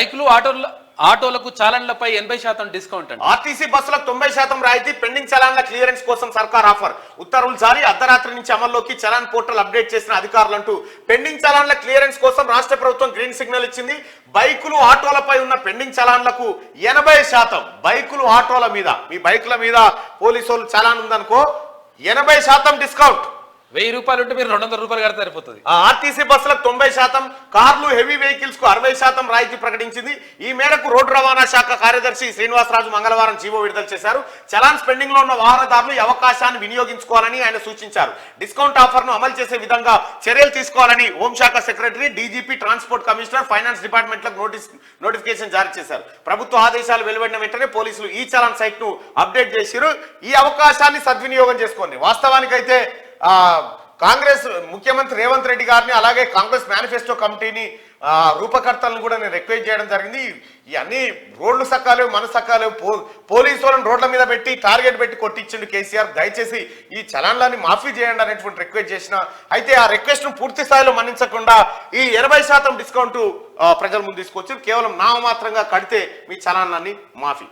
బైకులు ఆటోలకు చాలన్లపై 80% డిస్కౌంట్ అండి. ఆర్టీసీ బస్సులకు 90% రాయితీ, పెండింగ్ చలాన్ల క్లియరెన్స్ కోసం సర్కార్ ఆఫర్. ఉత్తర్వులు జారీ, అర్ధరాత్రి నుంచి అమల్లోకి చలాన్ పోర్టల్ అప్డేట్ చేసిన అధికారులంటూ పెండింగ్ చలాన్ల క్లియరెన్స్ కోసం రాష్ట్ర ప్రభుత్వం గ్రీన్ సిగ్నల్ ఇచ్చింది. బైకులు ఆటోలపై ఉన్న పెండింగ్ చలాన్లకు 80%, బైకులు ఆటోల మీద, మీ బైకుల మీద పోలీసు వాళ్ళు చలాన్ ఉందనుకో 80% డిస్కౌంట్. 1000 రూపాయలు ఉంటే మీరు 200 రూపాయలు కడితే సరిపోతుంది. ఆర్టీసీ బస్సులకు 90%, కార్లు, హెవీ వెహికల్స్ కు 60% రాయితీ ప్రకటించింది. ఈ మేరకు రోడ్డు రవాణా శాఖ కార్యదర్శి శ్రీనివాసరాజు మంగళవారం జీవో విడుదల చేశారు. చలాన్ పెండింగ్ లో ఉన్న వాహనదారులు ఈ అవకాశాన్ని వినియోగించుకోవాలని ఆయన సూచించారు. డిస్కౌంట్ ఆఫర్ ను అమలు చేసే విధంగా చర్యలు తీసుకోవాలని హోంశాఖ secretary, DGP, transport commissioner, finance డిపార్ట్మెంట్లకు నోటిఫికేషన్ జారీ చేశారు. ప్రభుత్వ ఆదేశాలు వెలువడిన వెంటనే పోలీసులు ఈ చలాన్ సైట్ ను అప్డేట్ చేశారు. ఈ అవకాశాన్ని సద్వినియోగం చేసుకోండి. వాస్తవానికైతే కాంగ్రెస్ ముఖ్యమంత్రి రేవంత్ రెడ్డి గారిని, అలాగే కాంగ్రెస్ మేనిఫెస్టో కమిటీని, రూపకర్తలను కూడా నేను రిక్వెస్ట్ చేయడం జరిగింది. ఇవన్నీ రోడ్లు సక్కాలేవు, మన సక్కాలేవు, పోలీసు వాళ్ళని రోడ్ల మీద పెట్టి టార్గెట్ పెట్టి కొట్టించిండు కేసీఆర్. దయచేసి ఈ చలాన్లని మాఫీ చేయండి అనేటువంటి రిక్వెస్ట్ చేసిన. అయితే ఆ రిక్వెస్ట్ ను పూర్తి స్థాయిలో మన్నించకుండా ఈ 80% డిస్కౌంట్ ప్రజల ముందు తీసుకొచ్చి కేవలం నామమాత్రంగా కడితే మీ చలాన్లన్నీ మాఫీ.